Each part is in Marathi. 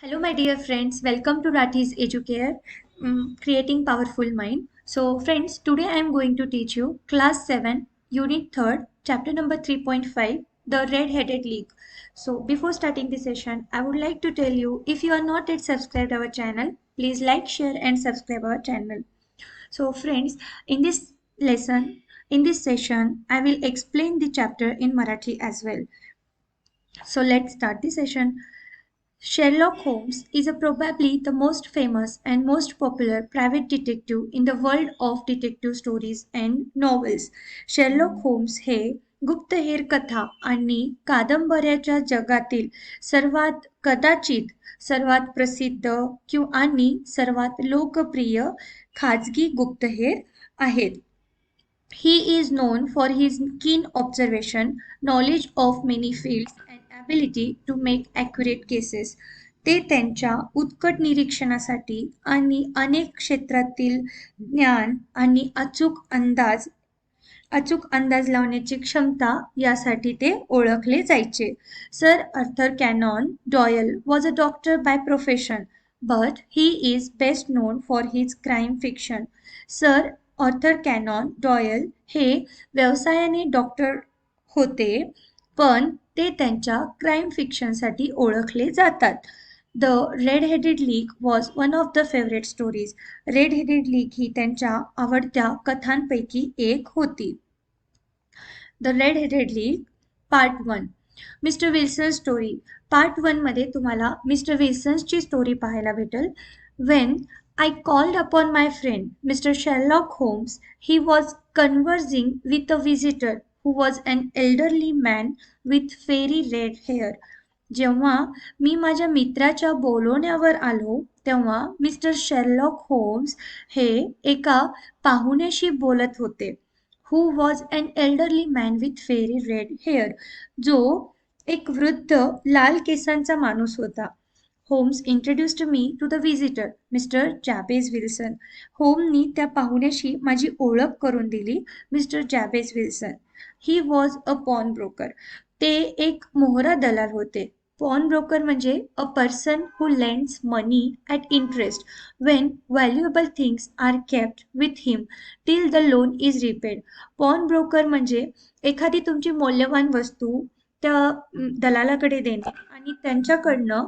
Hello, my dear friends. Welcome to Rathi's Educare, Creating Powerful Mind. So, friends, today I am going to teach you Class 7, Unit 3rd, Chapter number 3.5, The Red-Headed League. So, before starting the session, I would like to tell you if you are not yet subscribed our channel, please like, share, and subscribe our channel. So, friends, in this lesson, in this session, I will explain the chapter in Marathi as well. So, let's start the session. Sherlock Holmes is probably the most famous and most popular private detective in the world of detective stories and novels. Sherlock Holmes हे गुप्तहेर कथा आणि कादंबऱ्याच्या जगातील कदाचित सर्वात प्रसिद्ध आणि सर्वात लोकप्रिय खाजगी गुप्तहेर आहेत. He is known for his keen observation, knowledge of many fields, and ability to make accurate cases. ते त्यांच्या उत्कट निरीक्षणासाठी आणि अनेक क्षेत्रातील ज्ञान आणि अचूक अंदाज लावण्याची क्षमता यासाठी ते ओळखले जायचे. Sir Arthur Conan Doyle was a doctor by profession, but he is best known for his crime fiction. Sir Arthur Conan Doyle हे व्यवसायाने डॉक्टर होते, पण ते त्यांच्या क्राईम फिक्शनसाठी ओळखले जातात. The red headed league was one of the favourite stories. Red headed league ही त्यांच्या आवडत्या कथांपैकी एक होती. The red headed league part 1. Mister Wilson story. Part 1 मध्ये तुम्हाला मिस्टर विल्सन्सची स्टोरी पाहायला भेटेल. When I called upon my friend, Mr. Sherlock Holmes. He was conversing with a visitor who was an elderly man with fairy red hair. जेव्हा मी माझ्या मित्राच्या बोलवण्यावर आलो, तेव्हा मिस्टर शेरलॉक होम्स हे एका पाहुण्याशी बोलत होते. who was an elderly man with fairy red hair. जो एक वृद्ध लाल केसांचा माणूस होता. Holmes introduced me to the visitor mister Jabez Wilson. होमनी त्या पाहुण्याशी माझी ओळख करून दिली, mister Jabez Wilson. He was a pawnbroker. ते एक मोहरा दलाल होते. पॉन ब्रोकर म्हणजे a person who lends money at interest when valuable things are kept with him till the loan is repaid. Pawnbroker म्हणजे एखादी तुमची मौल्यवान वस्तू त्या दलालाकडे देणे आणि त्यांच्याकडनं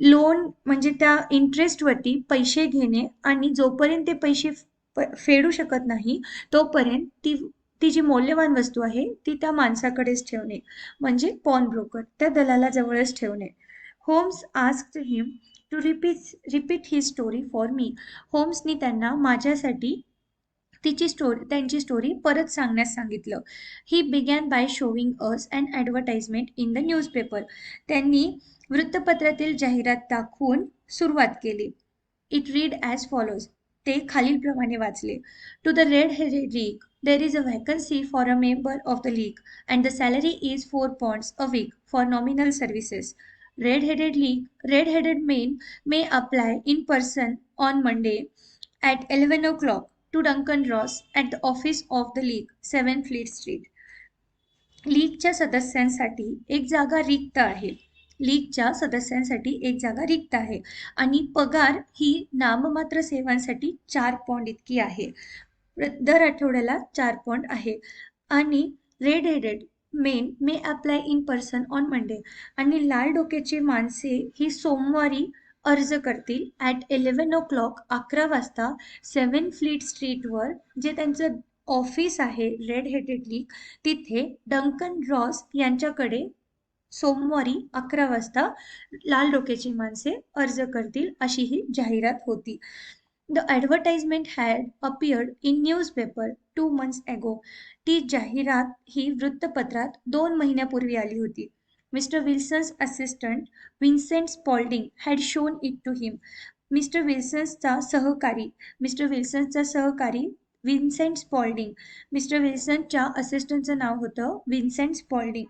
लोन म्हणजे त्या इंटरेस्टवरती पैसे घेणे आणि जोपर्यंत ते पैसे फेडू शकत नाही तोपर्यंत ती जी मौल्यवान वस्तू आहे ती त्या माणसाकडेच ठेवणे म्हणजे पॉन ब्रोकर, त्या दलालाजवळच ठेवणे. Holmes asked him to repeat he story for me. होम्सनी त्यांना माझ्यासाठी त्यांची स्टोरी परत सांगण्यास सांगितलं. He began by showing us and advertisement in the newspaper. त्यांनी वृत्तपत्रातील जाहिरात दाखवून सुरुवात केली. It read as follows. ते खालीलप्रमाणे वाचले. To the red headed league there is a vacancy for a member of the league and the salary is 4 pounds a week for nominal services. Red-headed men may apply in person on Monday at 11 o'clock to Duncan Ross at the office of the league, 7 Fleet Street. लीगच्या सदस्यांसाठी एक जागा रिक्त आहे. लीगच्या सदस्यांसाठी एक जागा रिक्त आहे आणि पगार ही नाममात्र सेवांसाठी 4 पौंड इतकी आहे. दर आठवड्याला 4 पौंड आहे. आणि red headed main may apply in person on Monday. आणि लाल डोक्याची माणसे ही सोमवारी अर्ज करतील ॲट 11 o'clock 11 वाजता 7 फ्लीट स्ट्रीटवर जे त्यांचं ऑफिस आहे रेड हेडेड लीग तिथे डंकन रॉस यांच्याकडे सोमवारी 11 वाजता लाल डोक्याची माणसे अर्ज करतील अशी ही जाहिरात होती. The advertisement had appeared in newspaper 2 months ago. ती जाहिरात ही वृत्तपत्रात 2 महिन्यापूर्वी आली होती. Mister Wilson's assistant Vincent Spaulding had shown it to him. Mister विल्सन्सचा सहकारी विन्सेंट स्पॉल्डिंग. मिस्टर विल्सनच्या असिस्टंटचं नाव होतं विन्सेंट स्पॉल्डिंग.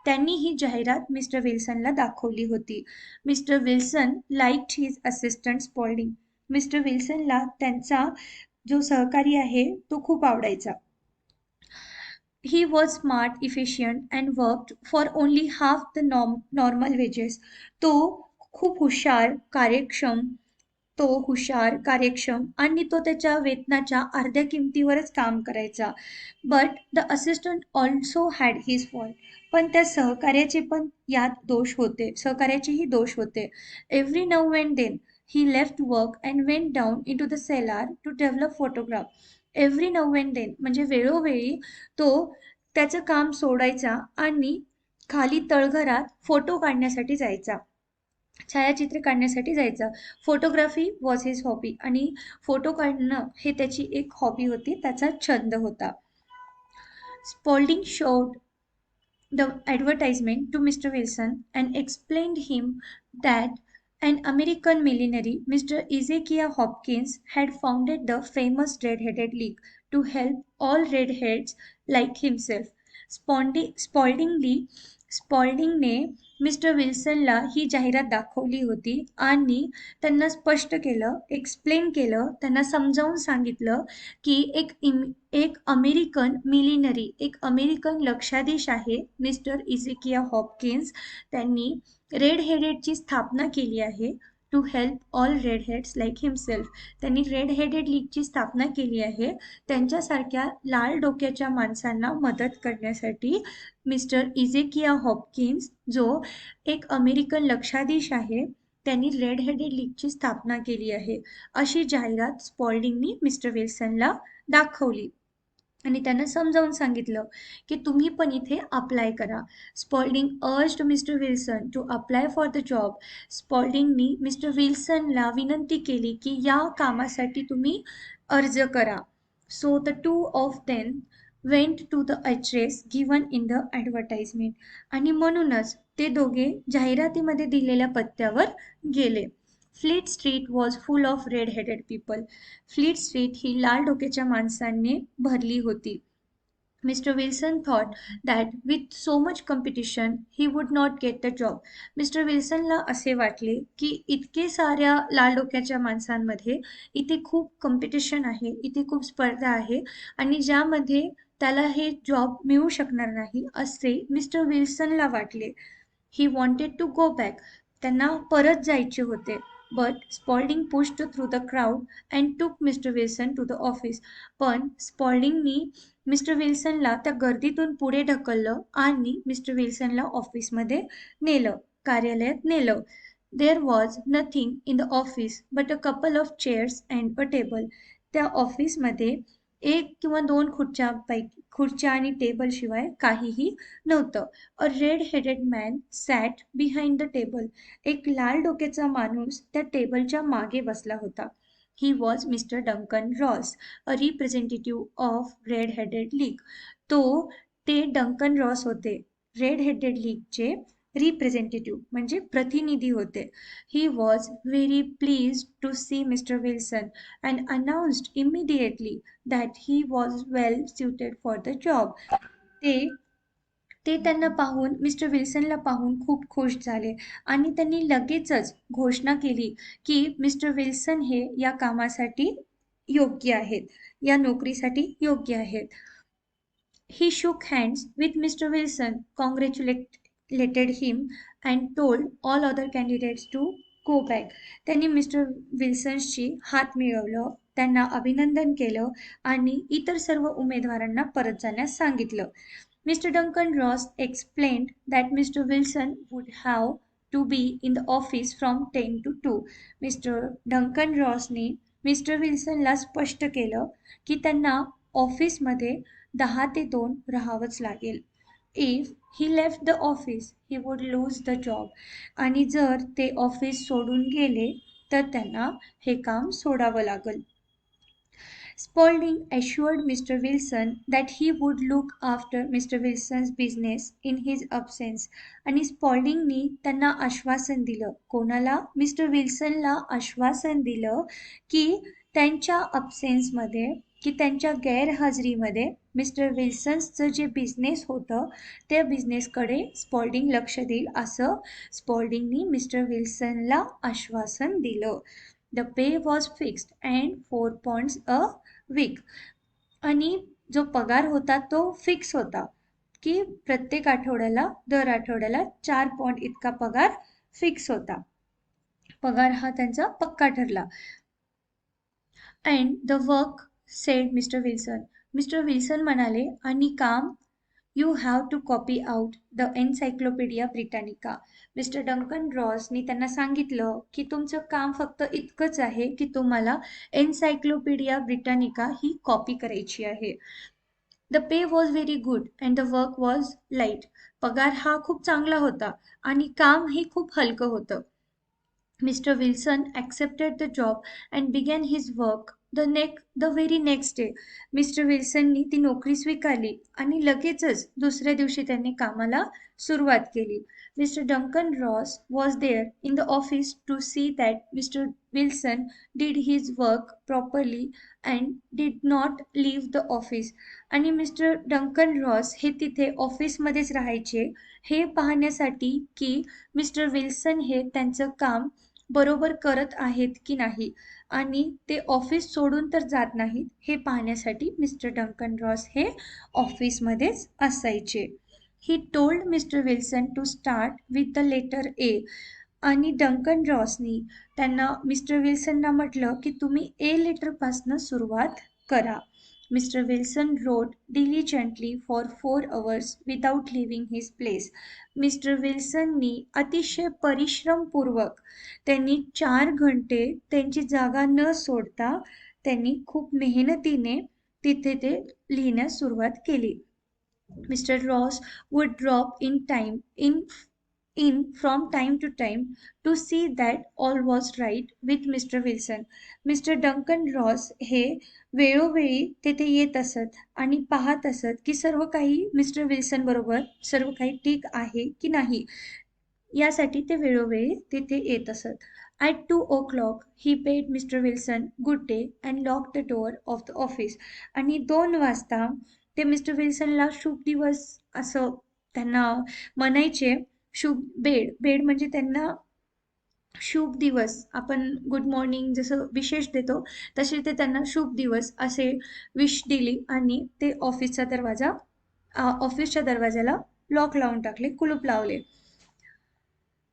त्यांनी ही जाहिरात मिस्टर विल्सनला दाखवली होती. Mister Wilson liked his assistant Spaulding. Mister विल्सनला त्यांचा जो सहकारी आहे तो खूप आवडायचा. He was smart, efficient and worked for only half the normal wages. तो खूप हुशार, कार्यक्षम आणि तो त्याच्या वेतनाच्या अर्ध्या किमतीवरच काम करायचा. But the assistant also had his fault. पण त्या सहकार्याचेही दोष होते. Every now and then he left work and went down into the cellar to develop photograph. Every now and then म्हणजे वेळोवेळी तो त्याचं काम सोडायचा आणि खाली तळघरात फोटो काढण्यासाठी जायचा, छायाचित्रे काढण्यासाठी जायचा. फोटोग्राफी वॉज हिज हॉबी आणि फोटो काढणं हे त्याची एक हॉबी होती, त्याचा छंद होता. Spalding showed the advertisement to Mr. Wilson and explained him that an American millionaire, Mr. Ezekiel Hopkins, had founded the famous Red-Headed League to help all redheads like himself. स्पॉल्डिंगली स्पॉल्डिंगने मिस्टर विल्सनला ही जाहिरात दाखवली होती आणि त्यांना स्पष्ट केलं, एक्सप्लेन केलं, त्यांना समजावून सांगितलं की एक अमेरिकन मिलिनरी, एक अमेरिकन लक्षाधीश आहे मिस्टर इझेकिया हॉपकिन्स. त्यांनी रेड हेडेडची स्थापना केली आहे to help all red heads like himself. त्यांनी रेड हेडेड लीगची स्थापना केली आहे त्यांच्यासारख्या लाल डोक्याच्या माणसांना मदत करण्यासाठी. मिस्टर इझेकिया हॉपकिन्स जो एक अमेरिकन लक्षाधीश आहे, त्यांनी रेड हेडेड लीगची स्थापना केली आहे, अशी जाहिरात स्पॉल्डिंगनी मिस्टर विल्सनला दाखवली आणि त्यांना समजावून सांगितलं की तुम्ही पण इथे अप्लाय करा. Spalding urged mister Wilson to apply for the job. स्पॉल्डिंगनी मिस्टर विल्सनला विनंती केली की या कामासाठी तुम्ही अर्ज करा. So the two of them went to the address given in the advertisement. आणि म्हणूनच ते दोघे जाहिरातीमध्ये दिलेल्या पत्त्यावर गेले. Fleet Street was full of red headed people. Fleet Street ही लाल डोक्याच्या माणसांनी भरली होती. Mister Wilson thought that with so much competition he would not get the job. Mister विल्सनला असे वाटले की इतके साऱ्या लाल डोक्याच्या माणसांमध्ये इथे खूप कॉम्पिटिशन आहे, इथे खूप स्पर्धा आहे आणि ज्यामध्ये त्याला हे जॉब मिळू शकणार नाही असे मिस्टर विल्सनला वाटले. He wanted to go back. त्यांना परत जायचे होते. But Spalding pushed through the crowd and took mister Wilson to the office. पण स्पॉल्डिंगनी मिस्टर विल्सनला त्या गर्दीतून पुढे ढकललं आणि मिस्टर विल्सनला ऑफिसमध्ये नेलं, कार्यालयात नेलं. There was nothing in the office but a couple of chairs and a table. त्या ऑफिसमध्ये एक किंवा दोन खुर्च्या आणि टेबलशिवाय काहीही नव्हतं. A red headed man sat behind the table. एक लाल डोक्याचा माणूस त्या टेबलच्या मागे बसला होता. He was mister Duncan Ross, a representative of red headed league. ते डंकन रॉस होते, रेड हेडेड लीगचे रिप्रेझेंटेटिव्ह म्हणजे प्रतिनिधी होते. He was very pleased to see mister Wilson and announced immediately that he was well suited for the job. ते ते त्यांना पाहून, मिस्टर विल्सनला पाहून खूप खुश झाले आणि त्यांनी लगेचच घोषणा केली की मिस्टर विल्सन हे या कामासाठी योग्य आहेत, या नोकरीसाठी योग्य आहेत. He shook hands with Mr. Wilson, congratulated him, and told all other candidates to go back. त्यांनी मिस्टर विल्सनशी हात मिळवलं, त्यांना अभिनंदन केलं आणि इतर सर्व उमेदवारांना परत जाण्यास सांगितलं. Mr. Duncan Ross explained that Mr. Wilson would have to be in the office from 10 to 2. Mister डंकन रॉसने मिस्टर विल्सनला स्पष्ट केलं की त्यांना ऑफिसमध्ये 10 ते 2 राहावंच लागेल. If he left the office he would lose the job. आणि जर ते ऑफिस सोडून गेले तर त्यांना हे काम सोडावं लागेल. Spaulding assured Mr. Wilson that he would look after Mr. Wilson's business in his absence. आणि स्पॉल्डिंगनी त्यांना आश्वासन दिलं. कोणाला? मिस्टर विल्सनला आश्वासन दिलं की त्यांच्या अब्सेन्समध्ये, की त्यांच्या गैरहजेरीमध्ये मिस्टर विल्सन्सचं जे बिझनेस होतं त्या बिझनेसकडे स्पॉल्डिंग लक्ष देईल असं स्पॉल्डिंगनी मिस्टर विल्सनला आश्वासन दिलं. The pay was fixed and 4 pounds a week. आणि जो पगार होता तो फिक्स होता की प्रत्येक आठवड्याला, दर आठवड्याला 4 पॉइंट इतका पगार फिक्स होता. पगार हा त्यांचा पक्का ठरला. And the work said mister Wilson. Mister Wilson म्हणाले आणि काम you have to copy out the Encyclopaedia Britannica. Mister Duncan रॉसनी त्यांना सांगितलं की तुमचं काम फक्त इतकंच आहे की तुम्हाला एन्सायक्लोपीडिया ब्रिटानिका ही कॉपी करायची आहे. The pay was very good and the work was light. पगार हा खूप चांगला होता आणि काम हे खूप हलकं होतं. Mr. Wilson accepted the job and began his work the very next day. Mister विल्सननी ती नोकरी स्वीकारली आणि लगेचच दुसऱ्या दिवशी त्यांनी कामाला सुरुवात केली. Mister Duncan Ross was there in the office to see that mister Wilson did his work properly and did not leave the office. आणि मिस्टर डंकन रॉस हे तिथे ऑफिसमध्येच राहायचे हे पाहण्यासाठी की मिस्टर विल्सन हे त्यांचं काम बरोबर करत आहेत की नाही आणि ते ऑफिस सोडून तर जात नाहीत हे पाहण्यासाठी मिस्टर डंकन रॉस हे ऑफिसमध्येच असायचे. He told mister Wilson to start with the letter A. आणि डंकन रॉसनी त्यांना मिस्टर विल्सनना म्हटलं की तुम्ही ए लेटरपासून सुरुवात करा. Mister Wilson wrote diligently for 4 hours without leaving his place. Mister विल्सननी अतिशय परिश्रमपूर्वक त्यांनी 4 घंटे त्यांची जागा न सोडता त्यांनी खूप मेहनतीने तिथे ते लिहिण्यास सुरुवात केली. Mister Ross would drop in from time to time to see that all was right with Mr. Wilson. Mister Duncan Ross हे वेळोवेळी तेथे येत असत आणि पाहत असत की सर्व काही मिस्टर विल्सन बरोबर सर्व काही ठीक आहे की नाही यासाठी ते वेळोवेळी तिथे येत असत. At 2 o'clock he paid mister Wilson good day and lock the door of the office. आणि 2 वाजता ते मिस्टर विल्सनला शुभ दिवस असं त्यांना म्हणायचे. बेड म्हणजे त्यांना शुभ दिवस आपण गुड मॉर्निंग जसं विशेष देतो तसे ते त्यांना शुभ दिवस असे विश दिली आणि ते ऑफिसच्या दरवाजाला लॉक लावून टाकले, कुलूप लावले.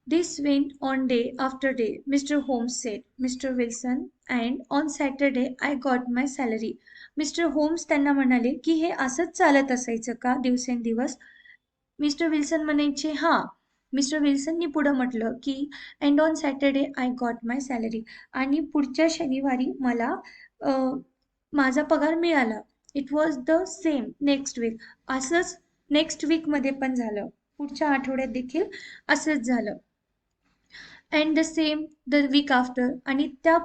This went on day after day, Mr. Holmes said, Mr. Wilson, and on Saturday I got my salary. Mister Holmes त्यांना म्हणाले की हे असंच चालत असायचं का दिवसेंदिवस. मिस्टर विल्सन म्हणायचे हां. मिस्टर विल्सननी पुढं म्हटलं की and on Saturday I got my salary. आणि पुढच्या शनिवारी मला माझा पगार मिळाला. It was the same next week. असंच नेक्स्ट वीकमध्ये पण झालं, पुढच्या आठवड्यात देखील असंच झालं. And the same the week after. आणि त्या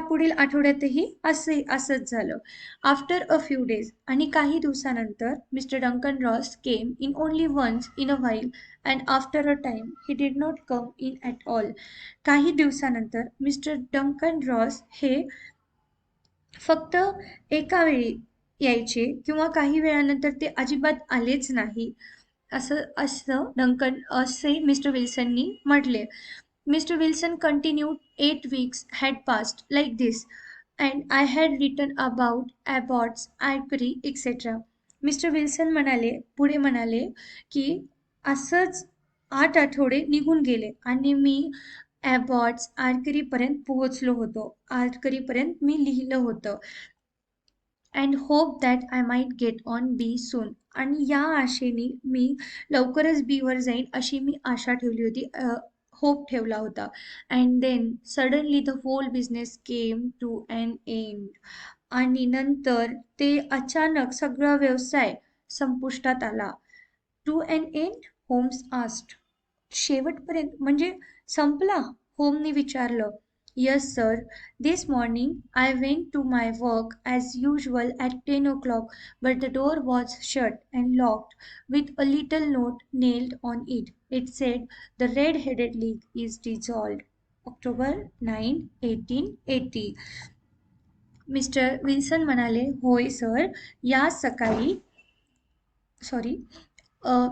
पुढील आठवड्यातही असंच झालं. After a few days. आणि काही दिवसानंतर mister Duncan Ross came in only once in a while and after a time he did not come in at all. काही दिवसानंतर मिस्टर डंकन रॉस हे फक्त एका वेळी यायचे किंवा काही वेळानंतर ते अजिबात आलेच नाही असं असे मिस्टर विल्सननी म्हटले. Mr. Wilson continued 8 weeks had passed like this, and I had written about Abbott's, Ivory, etc. Mister Wilson पुढे म्हणाले की असंच 8 आठवडे निघून गेले आणि मी ॲबॉट्स आर्करीपर्यंत पोहोचलो होतो. आर्करीपर्यंत मी लिहिलं होतं. And hope that I might get on be soon. आणि या आशेने मी लवकरच बीवर जाईन अशी मी आशा ठेवली होती, होप ठेवला होता. And then suddenly the whole business came to an end. आणि नंतर ते अचानक सगळा व्यवसाय संपुष्टात आला. To an end, Holmes asked. शेवटपर्यंत म्हणजे संपला, होमनी विचारलं. Yes, sir. This morning I went to my work as usual at 10 o'clock, but the door was shut and locked with a little note nailed on it. It said, The Red-Headed League is dissolved. October 9, 1880. Mister Wilson म्हणाले, होय सर,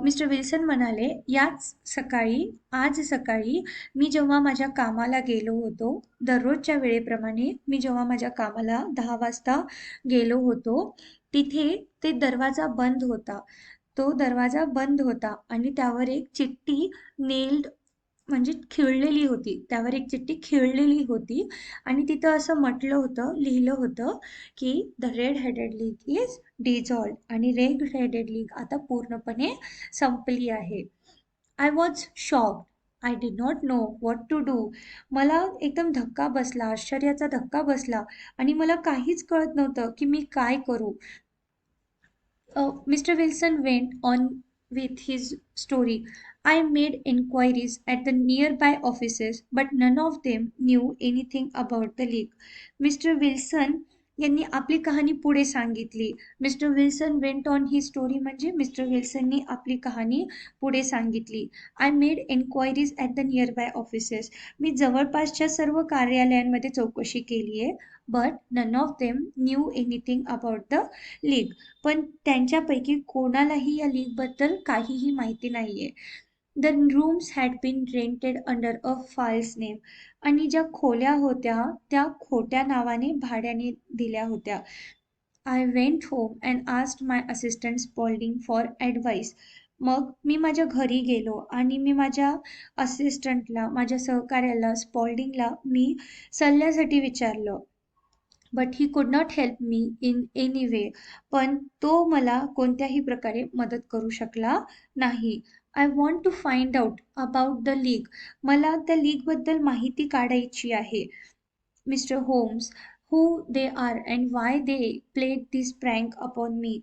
मिस्टर विल्सन म्हणाले, आज सकाळी मी जेव्हा माझ्या कामाला गेलो होतो, दररोजच्या वेळेप्रमाणे मी जेव्हा माझ्या कामाला 10 वाजता गेलो होतो, तिथे ते दरवाजा बंद होता. तो दरवाजा बंद होता आणि त्यावर एक चिठ्ठी नेल्ड म्हणजे खिळलेली होती, त्यावर एक चिठ्ठी खिळलेली होती आणि तिथं असं म्हटलं होतं, लिहिलं होतं की the red headed league is dissolved आणि रेड हेडेड लीग आता पूर्णपणे संपली आहे. I was shocked. I did not know what to do. मला एकदम धक्का बसला, आश्चर्याचा धक्का बसला आणि मला काहीच कळत नव्हतं की मी काय करू. Mr. Wilson went on with his story. I made inquiries at the nearby offices, but none of them knew anything about the leak. Mister Wilson यांनी आपली कहाणी पुढे सांगितली. Mister Wilson went on he story म्हणजे मिस्टर विल्सननी आपली कहाणी पुढे सांगितली. I made enquiries at the nearby offices. मी जवळपासच्या सर्व कार्यालयांमध्ये चौकशी केली आहे. But none of them knew anything about the league. पण त्यांच्यापैकी कोणालाही या लीगबद्दल काहीही माहिती नाही आहे. The rooms had been rented under a false name. आणि ज्या खोल्या होत्या त्या खोट्या नावाने भाड्याने दिल्या होत्या. I went home and asked my assistant Spalding for advice. मग मी माझ्या घरी गेलो आणि मी माझ्या असिस्टंटला, माझ्या सहकार्याला, स्पॉल्डिंगला मी सल्ल्यासाठी विचारलं. But he could not help me in any way. पण तो मला कोणत्याही प्रकारे मदत करू शकला नाही. I want to find out about the league. मला त्या लीगबद्दल माहिती काढायची आहे. Mister Holmes, who they are and why they played this prank upon me.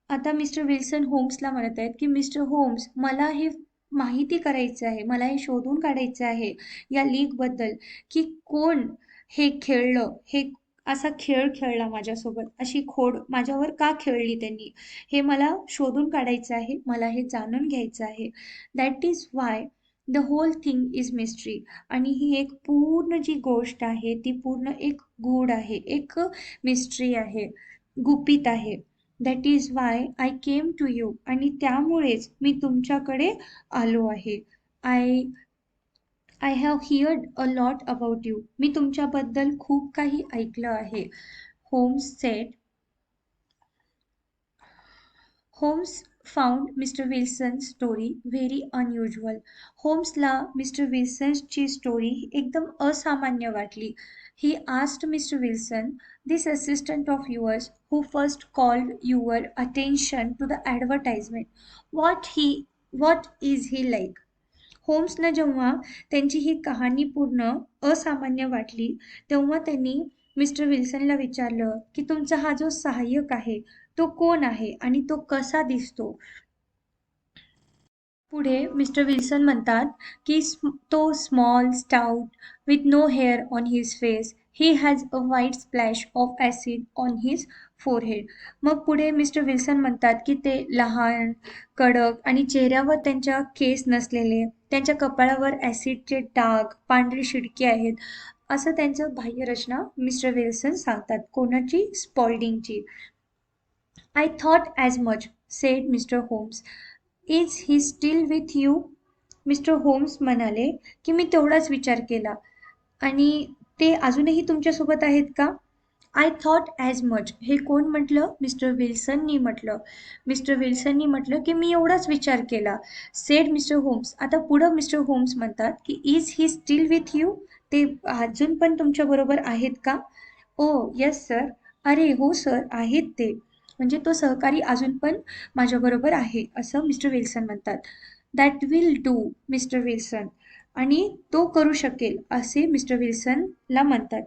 आता मिस्टर विल्सन होम्सला म्हणत आहेत की मिस्टर होम्स, मला हे माहिती करायचं आहे, मला हे शोधून काढायचं आहे या लीगबद्दल की कोण हे खेळलं, हे असा खेळ खेळला माझ्यासोबत, अशी खोड माझ्यावर का खेळली त्यांनी, हे मला शोधून काढायचं आहे, मला हे जाणून घ्यायचं आहे. That is why the whole thing is mystery. आणि ही एक पूर्ण जी गोष्ट आहे ती पूर्ण एक गूढ आहे, एक मिस्ट्री आहे, गुपित आहे. That is why I came to you. आणि त्यामुळेच मी तुमच्याकडे आलो आहे. I I have heard a lot about you. मी तुमच्याबद्दल खूप काही ऐकलं आहे. Holmes said. Holmes found mister Wilson story very unusual. होम्सला मिस्टर विल्सनची स्टोरी एकदम असामान्य वाटली. He asked mister Wilson, this assistant of yours who first called your attention to the advertisement, what is he like. होम्सनं जेव्हा त्यांची ही कहाणी पूर्ण असामान्य वाटली तेव्हा त्यांनी मिस्टर विल्सनला विचारलं की तुमचा हा जो सहाय्यक आहे तो कोण आहे आणि तो कसा दिसतो. पुढे मिस्टर विल्सन म्हणतात की तो small stout with no hair on his face. He has a white splash of acid on his forehead. मग पुढे मिस्टर विल्सन म्हणतात की ते लहान, कडक आणि चेहऱ्यावर त्यांच्या केस नसलेले, त्यांच्या कपाळावर ॲसिडचे डाग, पांढरी शिडकी आहेत, असं त्यांचं बाह्यरचना मिस्टर विल्सन सांगतात. कोणाची? स्पॉल्डिंगची. I thought as much, said mister Holmes. Is he still with you. Mister Holmes म्हणाले की मी तेवढाच विचार केला आणि ते अजूनही तुमच्यासोबत आहेत का. I thought as much. हे कोण म्हटलं? मिस्टर विल्सननी म्हटलं. मिस्टर विल्सननी म्हटलं की मी एवढाच विचार केला. Said mister Holmes. आता पुढं मिस्टर होम्स म्हणतात की is he still with you. ते अजून पण तुमच्याबरोबर आहेत का. Oh yes sir. अरे हो सर, आहेत ते. म्हणजे तो सहकारी अजून पण माझ्याबरोबर आहे असं मिस्टर विल्सन म्हणतात. That will do mister Wilson. आणि तो करू शकेल असे मिस्टर विल्सनला म्हणतात.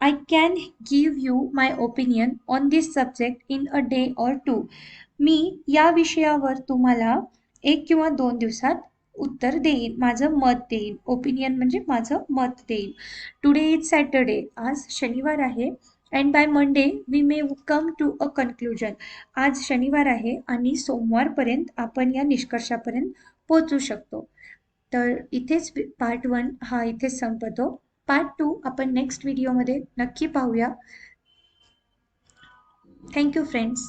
I can give you my opinion on this subject in a day or two. मी या विषयावर तुम्हाला 1 किंवा 2 दिवसात उत्तर देईन, माझं मत देईन. ओपिनियन म्हणजे माझं मत देईन. Today is Saturday. आज शनिवार आहे. And by Monday we may come to a conclusion. आज शनिवार आहे आणि सोमवारपर्यंत आपण या निष्कर्षापर्यंत पोहोचू शकतो. तर इथेच पार्ट 1 हा इथेच संपतो. पार्ट 2 आपण नेक्स्ट व्हिडिओमध्ये नक्की पाहूया. Thank you friends.